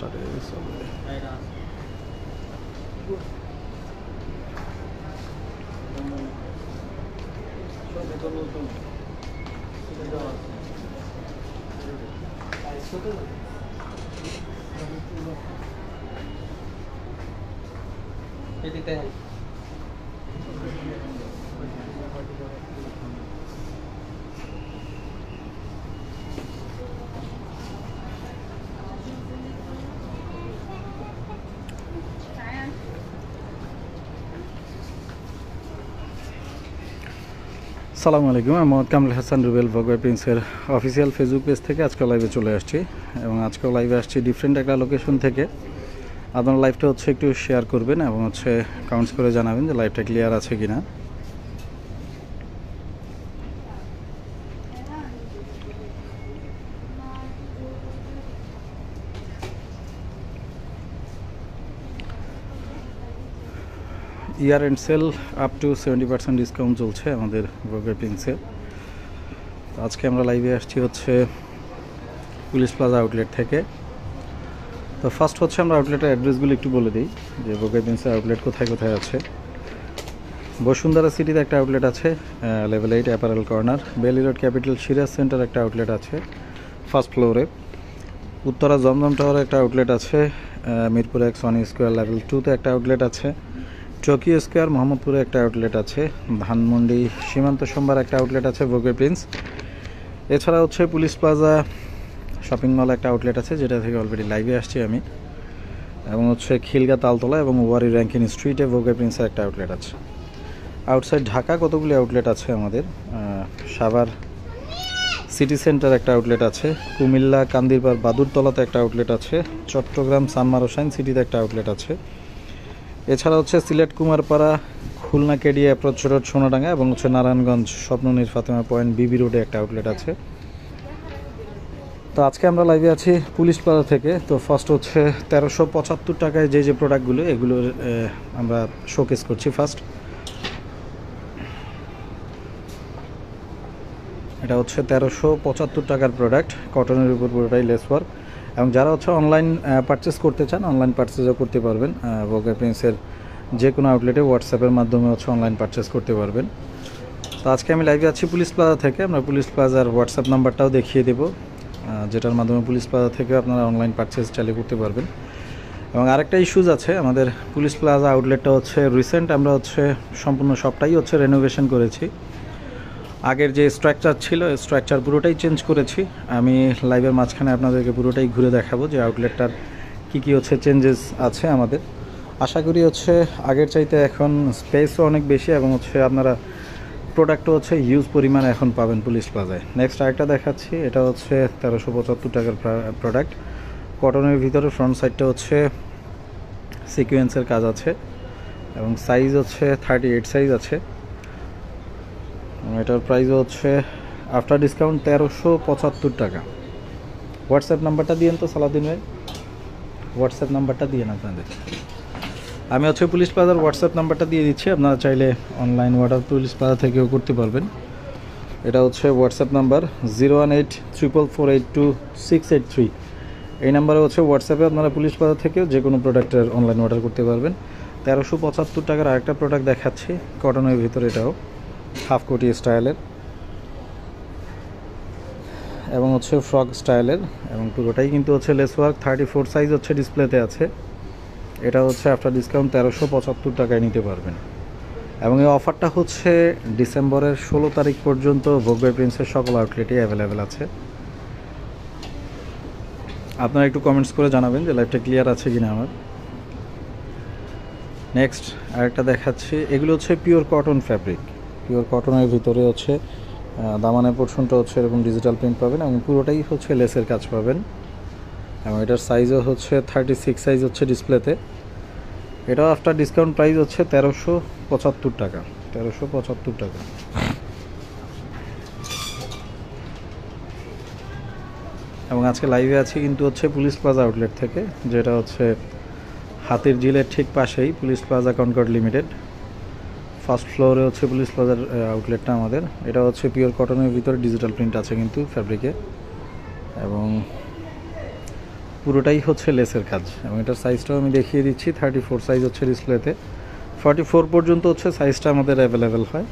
স্টারে চলে। আসসালামু আলাইকুম, আমি মোহাম্মদ কামরুল হাসান রুবেল ভোগওয়ে প্রিন্সের অফিসিয়াল ফেসবুক পেজ থেকে আজকে লাইভে চলে আসছি এবং আজকে লাইভে আসছি ডিফারেন্ট একটা লোকেশন থেকে। আপনার লাইভটা হচ্ছে একটু শেয়ার করবেন এবং হচ্ছে কমেন্টস করে জানাবেন যে লাইভটা ক্লিয়ার আছে কিনা। Year end sale up to 70% discount চলছে আমাদের ভোগওয়ে প্রিন্সে। তো আজকে আমরা লাইভে আসছি হচ্ছে পুলিশ প্লাজা আউটলেট থেকে। তো ফার্স্ট হচ্ছে আমরা আউটলেটের অ্যাড্রেসগুলো একটু বলে দিই যে ভোগওয়ে প্রিন্সের আউটলেট কোথায় কোথায় আছে। বসুন্ধরা সিটিতে একটা আউটলেট আছে, লেভেল 8 অ্যাপারেল কর্নার। বেলি রোড ক্যাপিটাল সিরাজ সেন্টার একটা আউটলেট আছে ফার্স্ট ফ্লোরে। উত্তরা জমজম টাওয়ারে একটা আউটলেট আছে। মিরপুর এক সনি স্কোয়ার লেভেল 2তে একটা আউটলেট আছে। টোকিও স্কোয়ার মোহাম্মদপুরে একটা আউটলেট আছে। ধানমন্ডি সীমান্ত সোমবার একটা আউটলেট আছে ভোগওয়ে প্রিন্স। এছাড়া হচ্ছে পুলিশ প্লাজা শপিং মল একটা আউটলেট আছে, যেটা থেকে অলরেডি লাইভে আসছি আমি। এবং হচ্ছে খিলগা তালতলা এবং ওয়ারি র্যাঙ্কিন স্ট্রিটে ভোগওয়ে প্রিন্সের একটা আউটলেট আছে। আউটসাইড ঢাকা কতগুলি আউটলেট আছে আমাদের। সাভার সিটি সেন্টার একটা আউটলেট আছে। কুমিল্লা কান্দিরপাড় বাদুরতলাতে একটা আউটলেট আছে। চট্টগ্রাম সানমার হোসাইন সিটিতে একটা আউটলেট আছে। এছাড়া হচ্ছে সিলেট কুমারপাড়া, খুলনা কেডিয়া অ্যাপ্রোচ রোড সোনাডাঙ্গা এবং হচ্ছে নারায়ণগঞ্জ স্বপ্ননীর ফাতেমা পয়েন্ট বিবি রোডে একটা আউটলেট আছে। তো আজকে আমরা লাইভে আছি পুলিশ প্লাজা থেকে। তো ফার্স্ট হচ্ছে 1375 টাকায় যে প্রোডাক্টগুলো এগুলো আমরা শোকেস করছি। ফার্স্ট এটা হচ্ছে 1375 টাকার প্রোডাক্ট, কটনের উপর পুরোটাই লেস ওয়ার্ক। এবং যারা হচ্ছে অনলাইন পারচেস করতে চান অনলাইন পারচেসও করতে পারবেন। ভোগওয়ে প্রিন্সের যে কোনো আউটলেটে হোয়াটসঅ্যাপের মাধ্যমে হচ্ছে অনলাইন পারচেস করতে পারবেন। তো আজকে আমি লাইভে আছি পুলিশ প্লাজা থেকে। আমরা পুলিশ প্লাজার হোয়াটসঅ্যাপ নাম্বারটাও দেখিয়ে দেবো, যেটার মাধ্যমে পুলিশ প্লাজা থেকে আপনারা অনলাইন পারচেস চালু করতে পারবেন। এবং আরেকটা ইস্যুজ আছে, আমাদের পুলিশ প্লাজা আউটলেটটা হচ্ছে রিসেন্ট আমরা হচ্ছে সম্পূর্ণ সবটাই হচ্ছে রেনোভেশন করেছি। আগের যে স্ট্রাকচার ছিল স্ট্রাকচার পুরোটাই চেঞ্জ করেছি। আমি লাইভের মাঝখানে আপনাদেরকে পুরোটাই ঘুরে দেখাবো যে আউটলেটটার কী হচ্ছে চেঞ্জেস আছে আমাদের। আশা করি হচ্ছে আগের চাইতে এখন স্পেসও অনেক বেশি এবং হচ্ছে আপনারা প্রোডাক্টও হচ্ছে হিউজ পরিমাণে এখন পাবেন পুলিশ প্লাজায়। নেক্সট আরেকটা দেখাচ্ছি, এটা হচ্ছে 1375 টাকার প্রোডাক্ট। কটনের ভিতরে ফ্রন্ট সাইডটা হচ্ছে সিকোয়েন্সের কাজ আছে এবং সাইজ হচ্ছে 38 সাইজ আছে। এটার প্রাইস হচ্ছে আফটার ডিসকাউন্ট 1375 টাকা। হোয়াটসঅ্যাপ নাম্বারটা দিয়েন তো সালাউদ্দিন ভাই, হোয়াটসঅ্যাপ নাম্বারটা দিয়েন আপনাদের। আমি হচ্ছে পুলিশ প্লাজার হোয়াটসঅ্যাপ নাম্বারটা দিয়ে দিচ্ছি, আপনারা চাইলে অনলাইন অর্ডার পুলিশ প্লাজা থেকেও করতে পারবেন। এটা হচ্ছে হোয়াটসঅ্যাপ নাম্বার 01844828683। এই নাম্বারে হচ্ছে হোয়াটসঅ্যাপে আপনারা পুলিশ প্লাজা থেকেও যে কোনো প্রোডাক্টের অনলাইন অর্ডার করতে পারবেন। 1375 টাকার আরেকটা প্রোডাক্ট দেখাচ্ছি কটনের ভিতরে, এটাও হাফ কোটি স্টাইলের এবং হচ্ছে ফ্রক স্টাইলের এবং পুরোটাই কিন্তু হচ্ছে লেস ওয়ার্ক। 34 সাইজ হচ্ছে ডিসপ্লেতে আছে। এটা হচ্ছে আফটার ডিসকাউন্ট 1375 টাকায় নিতে পারবেন। এবং এই অফারটা হচ্ছে ডিসেম্বরের 16 তারিখ পর্যন্ত ভোগওয়ে প্রিন্সের সকল আউটলেটে অ্যাভেলেবেল আছে। আপনারা একটু কমেন্টস করে জানাবেন যে লাইভটা ক্লিয়ার আছে কিনা আমার। নেক্সট আরেকটা দেখাচ্ছি, এগুলো হচ্ছে পিওর কটন ফ্যাব্রিক। পিওর কটনের ভিতরে হচ্ছে দামানের পোর্শনটা হচ্ছে এরকম ডিজিটাল প্রিন্ট পাবেন এবং পুরোটাই হচ্ছে লেসের কাজ পাবেন। এবং এটার সাইজও হচ্ছে 36 সাইজ হচ্ছে ডিসপ্লেতে। এটাও আফটার ডিসকাউন্ট প্রাইস হচ্ছে 1375 টাকা। 1375 টাকা। এবং আজকে লাইভে আছি কিন্তু হচ্ছে পুলিশ প্লাজা আউটলেট থেকে, যেটা হচ্ছে হাতির ঝিলের ঠিক পাশেই police plaza Concord limited. First ফ্লোরে হচ্ছে পুলিশ প্লাজার আউটলেটটা আমাদের। এটা হচ্ছে পিওর কটনের ভিতরে ডিজিটাল প্রিন্ট আছে কিন্তু ফ্যাব্রিকে। এবং পুরোটাই হচ্ছে লেসের কাজ এবং এটার সাইজটাও আমি দেখিয়ে দিচ্ছি। 34 সাইজ হচ্ছে ডিসপ্লেতে, 44 পর্যন্ত হচ্ছে সাইজটা আমাদের অ্যাভেলেবেল হয়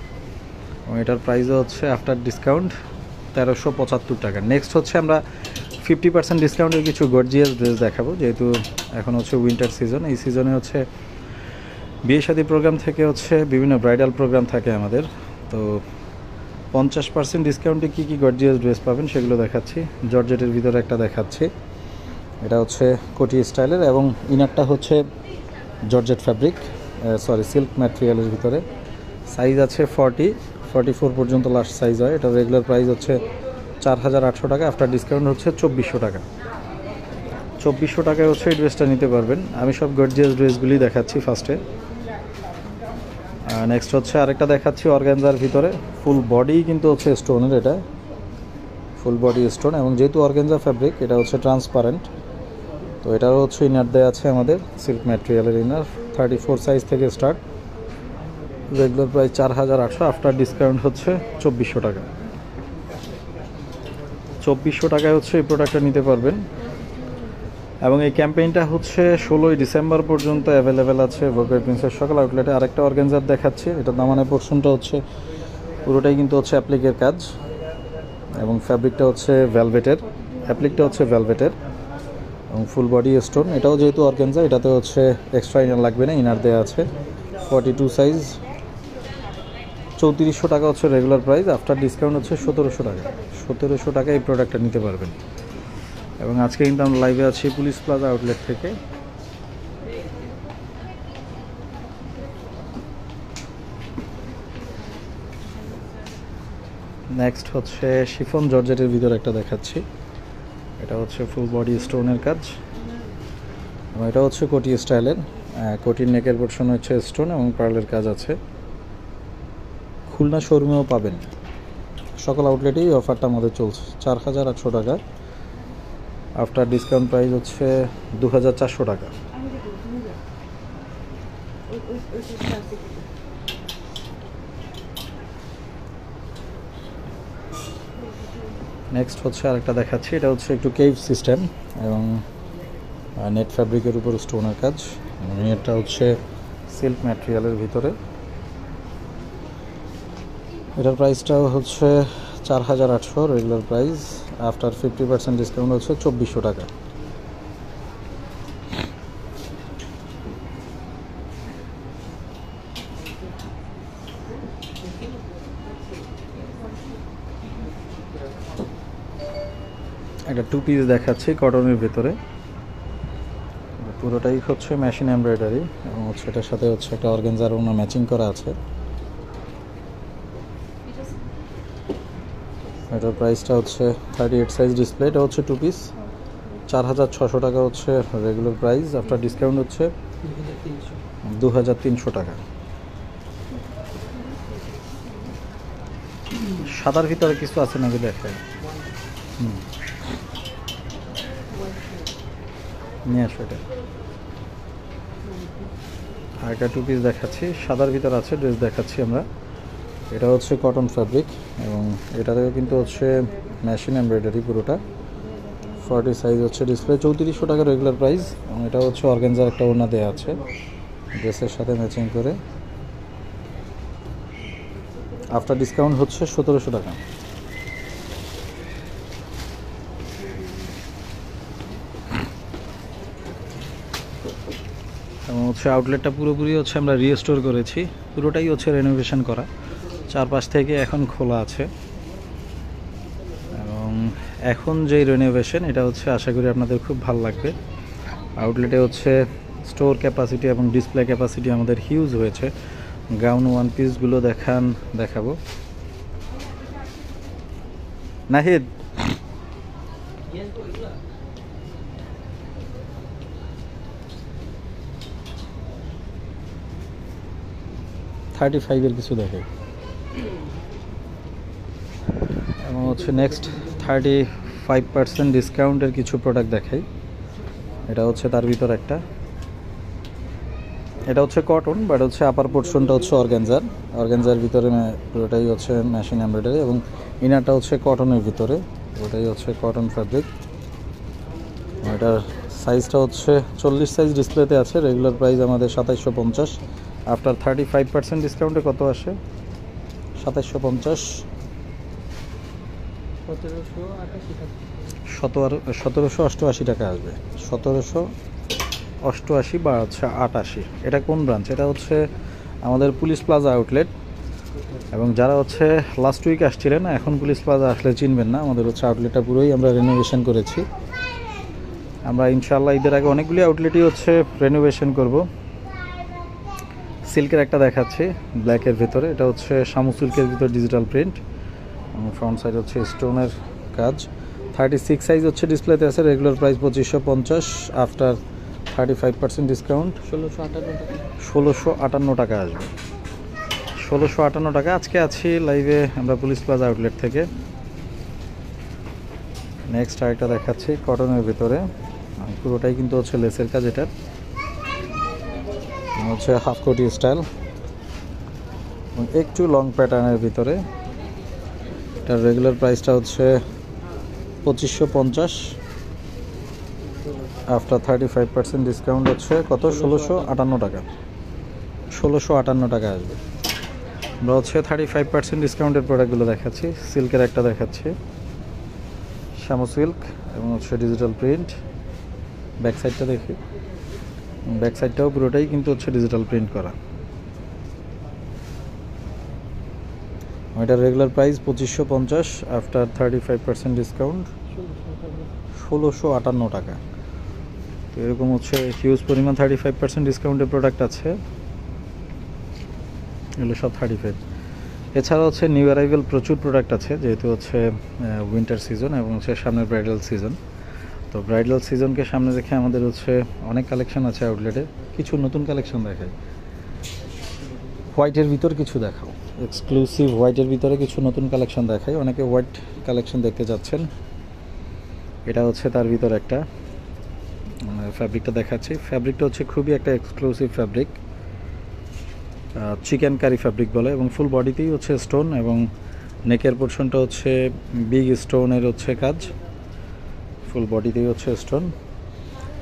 এবং এটার প্রাইসও হচ্ছে আফটার ডিসকাউন্ট 1375 টাকা। নেক্সট হচ্ছে আমরা 50% ডিসকাউন্টের কিছু গর্জিয়াস ড্রেস দেখাবো, যেহেতু এখন হচ্ছে উইন্টার সিজন। এই সিজনে হচ্ছে বিয়ে শাদী প্রোগ্রাম থেকে হচ্ছে বিভিন্ন ব্রাইডাল প্রোগ্রাম থাকে আমাদের, তো 50% ডিসকাউন্টে কী কী গর্জিয়াস ড্রেস পাবেন সেগুলো দেখাচ্ছি। জর্জেটের ভিতরে একটা দেখাচ্ছি, এটা হচ্ছে কোটি স্টাইলের এবং ইনারটা হচ্ছে জর্জেট ফ্যাব্রিক, সিল্ক ম্যাটেরিয়ালের ভিতরে। সাইজ আছে 44 পর্যন্ত লাস্ট সাইজ হয়। এটা রেগুলার প্রাইস হচ্ছে 4800 টাকা, আফটার ডিসকাউন্ট হচ্ছে 2400 টাকা। 2400 টাকায় হচ্ছে এই ড্রেসটা নিতে পারবেন। আমি সব গর্জিয়াস ড্রেসগুলি দেখাচ্ছি ফার্স্টে। নেক্সট হচ্ছে আরেকটা দেখাচ্ছি অর্গানজার ভিতরে, ফুল বডি কিন্তু হচ্ছে স্টোনের, এটা ফুল বডি স্টোন এবং যেহেতু অর্গানজা ফ্যাব্রিক এটা হচ্ছে ট্রান্সপারেন্ট, তো এটারও হচ্ছে ইনার দেওয়া আছে আমাদের সিল্ক ম্যাটেরিয়ালের ইনার। 34 সাইজ থেকে start, regular price 4800, after discount হচ্ছে 2400 টাকা। 2400 টাকায় হচ্ছে এই প্রোডাক্টটা নিতে পারবেন এবং এই ক্যাম্পেইনটা হচ্ছে 16ই ডিসেম্বর পর্যন্ত অ্যাভেলেবেল আছে ভোগের প্রিন্সেস সকল আউটলেটে। আরেকটা অর্গানজার দেখাচ্ছি, এটা দামানের পোর্শনটা হচ্ছে পুরোটাই কিন্তু হচ্ছে অ্যাপ্লিকের কাজ এবং ফ্যাব্রিকটা হচ্ছে ভেলভেটের, অ্যাপ্লিকটা হচ্ছে ভেলভেটের এবং ফুল বডি স্টোন। এটাও যেহেতু অর্গানজা, এটাতে হচ্ছে এক্সট্রা ইনার লাগবে না, ইনার দেওয়া আছে। 42 সাইজ, 3400 টাকা হচ্ছে রেগুলার প্রাইস, আফটার ডিসকাউন্ট হচ্ছে 1700 টাকা। 1700 টাকা এই প্রোডাক্টটা নিতে পারবেন। এবং আজকে কিন্তু আমরা লাইভে আছি পুলিশ প্লাজা আউটলেট থেকে। নেক্সট হচ্ছে শিফন জর্জেটের ভিতরে একটা দেখাচ্ছি, এটা হচ্ছে ফুল বডি স্টোনের কাজ এবং এটা হচ্ছে কোটি স্টাইলের। কোটির নেকের পোর্শন হচ্ছে স্টোন এবং পার্লের কাজ আছে। খুলনা শোরুমেও পাবেন, সকল আউটলেটেই অফারটা আমাদের চলছে। 4800 টাকা, আফটার ডিসকাউন্ট প্রাইস হচ্ছে 2400 টাকা। নেক্সট হচ্ছে আরেকটা দেখাচ্ছি, এটা হচ্ছে একটু কেভ সিস্টেম এবং নেট ফ্যাব্রিকের উপর স্টোনের কাজ এবং এটা হচ্ছে সিল্ক ম্যাটেরিয়ালের ভিতরে। এটার প্রাইসটাও হচ্ছে 4800 রেগুলার প্রাইস, আফটার 50% ডিসকাউন্ট হচ্ছে 2400 টাকা। একটা 2 পিস দেখাচ্ছি কটনের ভিতরে, পুরোটাই হচ্ছে মেশিন এমব্রয়ডারি এবং হচ্ছে এটার সাথে হচ্ছে একটা অর্গানজার ওনা ম্যাচিং করা আছে। এটার প্রাইসটা হচ্ছে 38 সাইজ ডিসপ্লে, এটা হচ্ছে 2 পিস, 4600 টাকা হচ্ছে রেগুলার প্রাইস, আফটার ডিসকাউন্ট হচ্ছে 2300 টাকা। সাদার ভিতরে কিছু আছে নাকি দেখায়, নিয়ে আসো এটা। আর একটা 2 পিস দেখাচ্ছি, সাদার ভিতরে আছে ড্রেস দেখাচ্ছি আমরা। এটা হচ্ছে কটন ফ্যাব্রিক এবং এটাতেও কিন্তু হচ্ছে মেশিন এমব্রয়ডারি পুরোটা। 40 সাইজ হচ্ছে ডিসপ্লে, 3400 টাকা রেগুলার প্রাইস এবং এটা হচ্ছে অর্গানজার একটা ওড়না দেওয়া আছে ড্রেসের সাথে ম্যাচিং করে, আফটার ডিসকাউন্ট হচ্ছে 1700 টাকা। এবং হচ্ছে আউটলেটটা পুরোপুরি হচ্ছে আমরা রিস্টোর করেছি, পুরোটাই হচ্ছে রেনোভেশন করা, চারপাশ থেকে এখন খোলা আছে এবং এখন যেই রেনোভেশন এটা হচ্ছে আশা করি আপনাদের খুব ভালো লাগবে। আউটলেটে হচ্ছে স্টোর ক্যাপাসিটি এবং ডিসপ্লে ক্যাপাসিটি আমাদের হিউজ হয়েছে। গাউন ওয়ান পিসগুলো দেখাবো। নাহিদ, $35 কিছু দেখে এবং হচ্ছে নেক্সট 35% ডিসকাউন্টের কিছু প্রোডাক্ট দেখাই। এটা হচ্ছে তার ভিতর একটা, এটা হচ্ছে কটন বাট হচ্ছে আপার পোর্শনটা হচ্ছে অর্গানজার ভিতরে পুরোটাই হচ্ছে মেশিন এমব্রয়ডারি এবং ইনারটা হচ্ছে কটনের ভিতরে, ওটাই হচ্ছে কটন ফ্যাব্রিক। এটার সাইজটা হচ্ছে 40 সাইজ ডিসপ্লেতে আছে। রেগুলার প্রাইস আমাদের 2750। আফটার 35% ডিসকাউন্টে কত আসে? 2750, 1788 টাকা আসবে। 1788 বা হচ্ছে 88। এটা কোন ব্রাঞ্চ? এটা হচ্ছে আমাদের পুলিশ প্লাজা আউটলেট। এবং যারা হচ্ছে লাস্ট উইক আসছিলেন, এখন পুলিশ প্লাজা আসলে চিনবেন না। আমাদের হচ্ছে আউটলেটটা পুরোই আমরা রেনোভেশন করেছি। আমরা ইনশাআল্লাহ ঈদের আগে অনেকগুলি আউটলেটই হচ্ছে রেনোভেশন করব। সিল্কের একটা দেখাচ্ছি ব্ল্যাকের ভিতরে। এটা হচ্ছে শামু সিল্কের ভিতর ডিজিটাল প্রিন্ট এবং ফ্রন্ট সাইড হচ্ছে স্টোনের কাজ। 36 সাইজ হচ্ছে ডিসপ্লেতে আছে। Regular price 2550। আফটার 35% ডিসকাউন্ট 1658 টাকা আসবে। 1658 টাকা। আজকে আছি লাইভে আমরা পুলিশ প্লাজা আউটলেট থেকে। নেক্সট আরেকটা দেখাচ্ছি কটনের ভিতরে। পুরোটাই কিন্তু হচ্ছে লেসের কাজ। এটার হচ্ছে হাফ কোটি স্টাইল এবং একটু লং প্যাটার্নের ভিতরে। এটার রেগুলার প্রাইসটা হচ্ছে 2550। আফটার 35% ডিসকাউন্ট হচ্ছে কত? 1658 টাকা। 1658 টাকা আসবে। আমরা হচ্ছে 35% ডিসকাউন্টের প্রোডাক্টগুলো দেখাচ্ছি। সিল্কের একটা দেখাচ্ছি, শামু সিল্ক এবং হচ্ছে ডিজিটাল প্রিন্ট। ব্যাক সাইডটা দেখি। ব্যাক সাইডটাও পুরোটাই কিন্তু হচ্ছে ডিজিটাল প্রিন্ট করা। এটার রেগুলার প্রাইস 2550। আফটার 35% ডিসকাউন্ট 1658 টাকা। তো এরকম হচ্ছে হিউজ পরিমাণ 35% ডিসকাউন্টের প্রোডাক্ট আছে। এগুলো সব 35। এছাড়া হচ্ছে নিউ অ্যারাইভেল প্রচুর প্রোডাক্ট আছে, যেহেতু হচ্ছে উইন্টার সিজন এবং হচ্ছে সামনের ব্রাইডাল সিজন। তো ব্রাইডাল সিজনকে সামনে রেখে আমাদের হচ্ছে অনেক কালেকশন আছে আউটলেটে। কিছু নতুন কালেকশন দেখাই। হোয়াইটের ভিতর কিছু দেখাও, এক্সক্লুসিভ হোয়াইটের ভিতরে কিছু নতুন কালেকশন দেখাই। অনেকে হোয়াইট কালেকশন দেখতে যাচ্ছেন। এটা হচ্ছে তার ভিতর একটা। ফ্যাব্রিকটা দেখাচ্ছি। ফ্যাব্রিকটা হচ্ছে খুবই একটা exclusive fabric, chicken curry fabric বলে এবং ফুল বডিতেই হচ্ছে স্টোন এবং নেকের পোর্শনটা হচ্ছে বিগ স্টোনের হচ্ছে কাজ। ফুল বডিতেই হচ্ছে স্টোন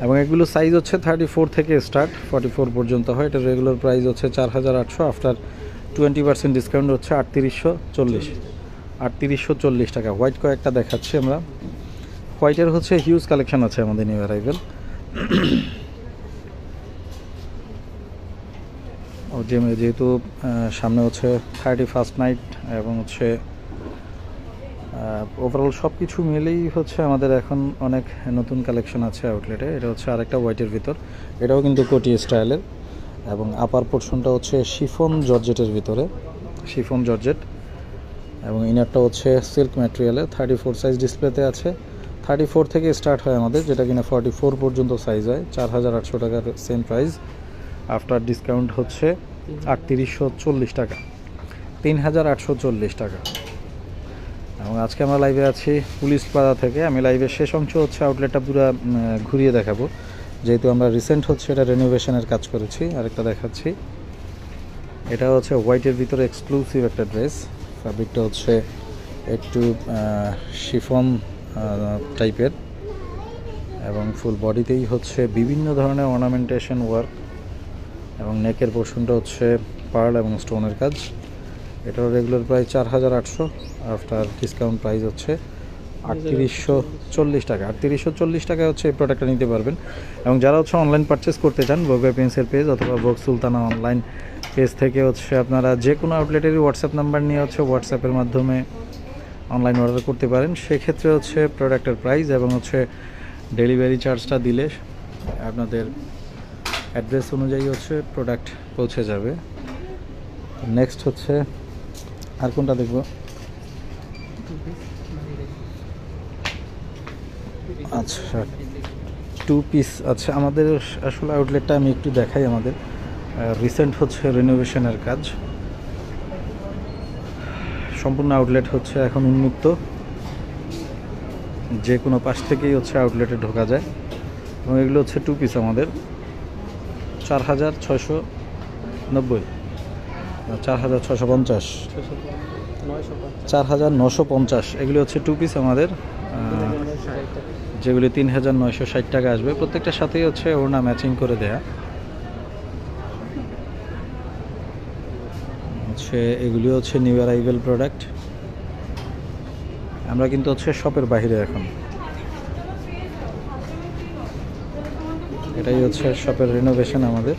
এবং এগুলো সাইজ হচ্ছে 34 থেকে স্টার্ট 44 পর্যন্ত হয়। এটা রেগুলার প্রাইস হচ্ছে 4800। আফটার 20% ডিসকাউন্ট হচ্ছে 3840 টাকা। হোয়াইট কয়েকটা দেখাচ্ছি আমরা। হোয়াইটের হচ্ছে হিউজ কালেকশন আছে আমাদের নিউ অ্যারাইভেল। যেহেতু সামনে হচ্ছে 31st নাইট এবং হচ্ছে ওভারঅল সব কিছু মিলেই হচ্ছে আমাদের এখন অনেক নতুন কালেকশন আছে আউটলেটে। এটা হচ্ছে আরেকটা হোয়াইটের ভিতর। এটাও কিন্তু কোটি স্টাইলের এবং আপার পোর্শনটা হচ্ছে শিফন জর্জেটের ভিতরে, শিফন জর্জেট এবং ইনারটা হচ্ছে সিল্ক ম্যাটেরিয়ালে। 34 সাইজ ডিসপ্লেতে আছে। 34 থেকে স্টার্ট হয় আমাদের, যেটা কিনা 44 পর্যন্ত সাইজ হয়। 4800 টাকার সেম প্রাইস। আফটার ডিসকাউন্ট হচ্ছে 3840 টাকা, 3840 টাকা। এবং আজকে আমরা লাইভে আছি পুলিশ প্লাজা থেকে। আমি লাইভের শেষ অংশ হচ্ছে আউটলেটটা পুরো ঘুরিয়ে দেখাবো, যেহেতু আমরা রিসেন্ট হচ্ছে এটা রেনোভেশনের কাজ করেছি। আরেকটা দেখাচ্ছি। এটা হচ্ছে হোয়াইটের ভিতরে এক্সক্লুসিভ একটা ড্রেস। ফ্যাব্রিকটা হচ্ছে একটু শিফন টাইপের এবং ফুল বডিতেই হচ্ছে বিভিন্ন ধরনের অর্নামেন্টেশন ওয়ার্ক এবং নেকের পোর্শনটা হচ্ছে পার্ল এবং স্টোনের কাজ। এটার regular price 4800। After discount price হচ্ছে 3840 টাকা। 3840 টাকায় হচ্ছে এই প্রোডাক্টটা নিতে পারবেন। এবং যারা হচ্ছে অনলাইন পারচেস করতে চান, ভোগা পেন্সের পেজ অথবা ভোগ সুলতানা অনলাইন পেজ থেকে হচ্ছে আপনারা যে কোনো আউটলেটেরই হোয়াটসঅ্যাপ নাম্বার নিয়ে হচ্ছে হোয়াটসঅ্যাপের মাধ্যমে অনলাইন অর্ডার করতে পারেন। সেক্ষেত্রে হচ্ছে প্রোডাক্টের প্রাইস এবং হচ্ছে ডেলিভারি চার্জটা দিলে আপনাদের অ্যাড্রেস অনুযায়ী হচ্ছে প্রোডাক্ট পৌঁছে যাবে। নেক্সট হচ্ছে আর কোনটা দেখব? আচ্ছা, 2 পিস। আচ্ছা, আমাদের আসলে আউটলেটটা আমি একটু দেখাই। আমাদের রিসেন্ট হচ্ছে রেনোভেশনের কাজ। সম্পূর্ণ আউটলেট হচ্ছে এখন উন্মুক্ত, যে কোনো পাশ থেকেই হচ্ছে আউটলেটে ঢোকা যায়। এবং এগুলো হচ্ছে 2 পিস আমাদের 4690, 4650, 4950। এগুলো হচ্ছে 2 পিস আমাদের। যেগুলি ৩,৯৬০ টাকা আসবে। প্রত্যেকটার সাথেই হচ্ছে ওড়না ম্যাচিং করে দেয়া হচ্ছে। এগুলি হচ্ছে নিউ অ্যারাইভেল প্রোডাক্ট। আমরা কিন্তু হচ্ছে শপের বাইরে এখন, এটাই হচ্ছে শপের রিনোভেশন আমাদের।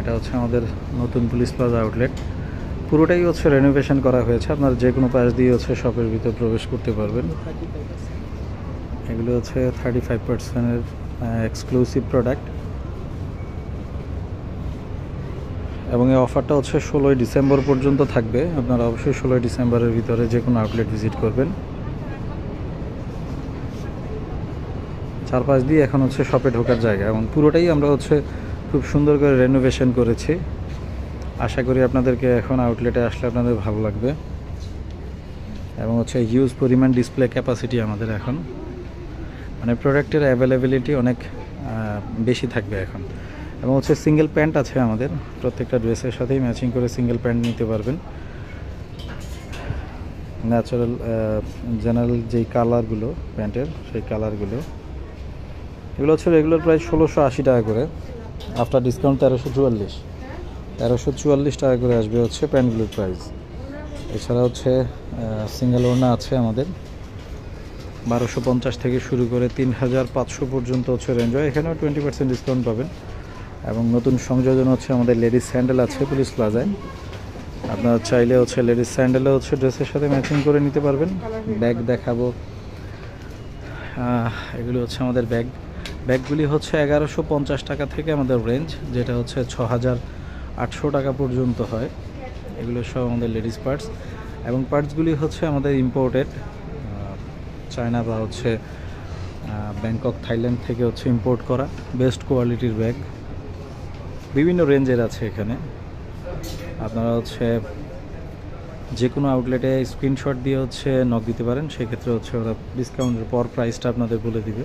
এটা হচ্ছে আমাদের নতুন পুলিশ প্লাজা আউটলেট। পুরোটাই হচ্ছে রেনোভেশন করা হয়েছে। আপনারা যে কোনো পাশ দিয়ে হচ্ছে শপের ভিতর প্রবেশ করতে পারবেন। এগুলো হচ্ছে 35%-এর এক্সক্লুসিভ প্রোডাক্ট, এবং এই অফারটা হচ্ছে 16ই ডিসেম্বর পর্যন্ত থাকবে। আপনারা অবশ্যই 16ই ডিসেম্বরের ভিতরে যে কোনো আউটলেট ভিজিট করবেন। চারপাশ দিয়ে এখন হচ্ছে শপে ঢোকার জায়গা, এবং পুরোটাই আমরা হচ্ছে খুব সুন্দর করে রেনোভেশন করেছি। আশা করি আপনাদেরকে এখন আউটলেটে আসলে আপনাদের ভালো লাগবে। এবং হচ্ছে হিউজ পরিমাণ ডিসপ্লে ক্যাপাসিটি আমাদের এখন, মানে প্রোডাক্টের অ্যাভেলেবিলিটি অনেক বেশি থাকবে এখন। এবং হচ্ছে সিঙ্গেল প্যান্ট আছে আমাদের, প্রত্যেকটা ড্রেসের সাথেই ম্যাচিং করে সিঙ্গেল প্যান্ট নিতে পারবেন। ন্যাচারাল জেনারেল যেই কালারগুলো প্যান্টের, সেই কালারগুলো, এগুলো হচ্ছে রেগুলার প্রাইস 1680 টাকা করে, আফটার ডিসকাউন্ট 1344 টাকা করে আসবে হচ্ছে প্যান্টগুলোর প্রাইস। এছাড়া হচ্ছে সিঙ্গেল ওড়না আছে আমাদের 1250 থেকে শুরু করে 3500 পর্যন্ত হচ্ছে রেঞ্জ হয়। এখানেও 20% ডিসকাউন্ট পাবেন। এবং নতুন সংযোজন হচ্ছে আমাদের লেডিস স্যান্ডেল আছে পুলিশ প্লাজায়। আপনারা চাইলে হচ্ছে লেডিস স্যান্ডেলও হচ্ছে ড্রেসের সাথে ম্যাচিং করে নিতে পারবেন। ব্যাগ দেখাবো, এগুলো হচ্ছে আমাদের ব্যাগগুলি হচ্ছে 1150 টাকা থেকে আমাদের রেঞ্জ, যেটা হচ্ছে 6800 টাকা পর্যন্ত হয়। এগুলো সব আমাদের লেডিস পার্টস, এবং পার্টসগুলি হচ্ছে আমাদের ইম্পোর্টেড, চায়না বা হচ্ছে ব্যাংকক, থাইল্যান্ড থেকে হচ্ছে ইম্পোর্ট করা বেস্ট কোয়ালিটির ব্যাগ। বিভিন্ন রেঞ্জের আছে এখানে। আপনারা হচ্ছে যে কোনো আউটলেটে স্ক্রিনশট দিয়ে হচ্ছে নক দিতে পারেন, সেক্ষেত্রে হচ্ছে ওরা ডিসকাউন্টের পর প্রাইসটা আপনাদের বলে দিবে।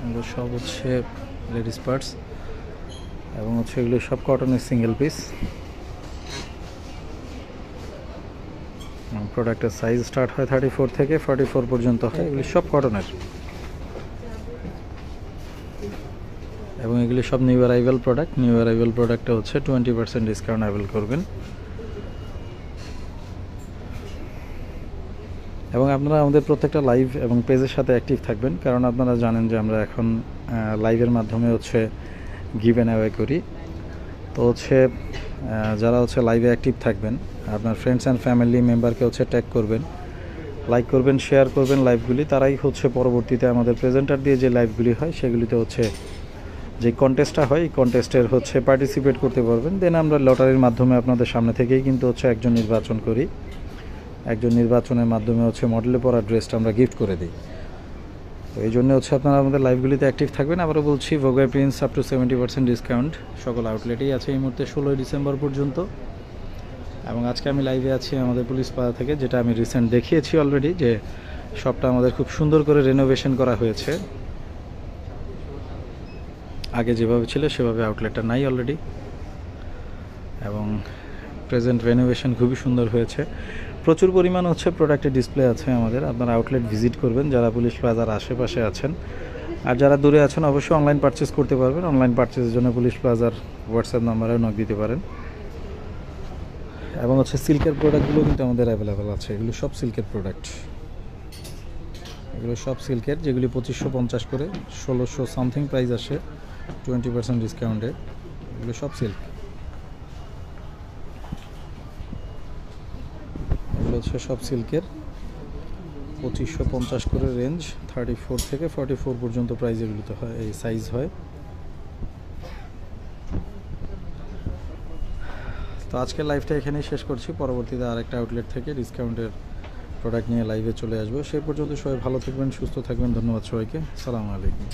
এগুলো সব হচ্ছে লেডিস পার্টস, এবং হচ্ছে এগুলো সব কটনের সিঙ্গেল পিস। প্রোডাক্টের সাইজ স্টার্ট হয় 34 থেকে 44 পর্যন্ত হয়। এগুলি সব কটনের, এবং এগুলি সব new arrival product. New arrival প্রোডাক্টে হচ্ছে 20% ডিসকাউন্ট অ্যাভেল করবেন। এবং আপনারা আমাদের প্রত্যেকটা লাইভ এবং পেজের সাথে অ্যাক্টিভ থাকবেন, কারণ আপনারা জানেন যে আমরা এখন লাইভের মাধ্যমে হচ্ছে গিভ অ্যান্ড অ্যাওয়ে করি। তো হচ্ছে যারা হচ্ছে লাইভে অ্যাক্টিভ থাকবেন, আপনার ফ্রেন্ডস অ্যান্ড ফ্যামিলি মেম্বারকে হচ্ছে ট্যাগ করবেন, লাইক করবেন, শেয়ার করবেন লাইভগুলি। তারাই হচ্ছে পরবর্তীতে আমাদের প্রেজেন্টার দিয়ে যে লাইভগুলি হয় সেগুলিতে হচ্ছে যে কন্টেস্টটা হয়, এই কন্টেস্টের হচ্ছে পার্টিসিপেট করতে পারবেন। দেন আমরা লটারির মাধ্যমে আপনাদের সামনে থেকেই কিন্তু হচ্ছে একজন নির্বাচন করি। একজন নির্বাচনের মাধ্যমে হচ্ছে মডেলে পরা ড্রেসটা আমরা গিফট করে দিই। তো এই জন্য হচ্ছে আপনারা আমাদের লাইভগুলিতে অ্যাক্টিভ থাকবেন। আবারও বলছি, ভোগা প্রিন্স আপ টু 70% ডিসকাউন্ট সকল আউটলেটেই আছে এই মুহূর্তে 16ই ডিসেম্বর পর্যন্ত। এবং আজকে আমি লাইভে আছি আমাদের পুলিশ পাড়া থেকে, যেটা আমি রিসেন্ট দেখিয়েছি অলরেডি, যে শপটা আমাদের খুব সুন্দর করে রেনোভেশন করা হয়েছে। আগে যেভাবে ছিল সেভাবে আউটলেটটা নাই অলরেডি, এবং প্রেজেন্ট রেনোভেশন খুবই সুন্দর হয়েছে। প্রচুর পরিমাণ হচ্ছে প্রোডাক্টের ডিসপ্লে আছে আমাদের। আপনারা আউটলেট ভিজিট করবেন যারা পুলিশ প্লাজার আশেপাশে আছেন। আর যারা দূরে আছেন অবশ্যই অনলাইন পারচেস করতে পারবেন। অনলাইন পারচেসের জন্য পুলিশ প্লাজার হোয়াটসঅ্যাপ নাম্বারেও নক দিতে পারেন। এবং হচ্ছে সিল্কের প্রোডাক্টগুলো কিন্তু আমাদের অ্যাভেলেবেল আছে। এগুলো সব সিল্কের প্রোডাক্ট, এগুলো সব সিল্কের, যেগুলি 2550 করে 1600 সামথিং প্রাইস আসে 20% ডিসকাউন্টে। এগুলো সব সিল্ক, এগুলো হচ্ছে সব সিল্কের, 2550 করে রেঞ্জ, 34 থেকে 44 পর্যন্ত প্রাইস এগুলোতে হয়, এই সাইজ হয়। তো আজকের লাইভটা এখানেই শেষ করছি। পরবর্তীতে আরেকটা আউটলেট থেকে ডিসকাউন্টের প্রোডাক্ট নিয়ে লাইভে চলে আসবো। সেই পর্যন্ত সবাই ভালো থাকবেন, সুস্থ থাকবেন। ধন্যবাদ সবাইকে। আসসালামু আলাইকুম।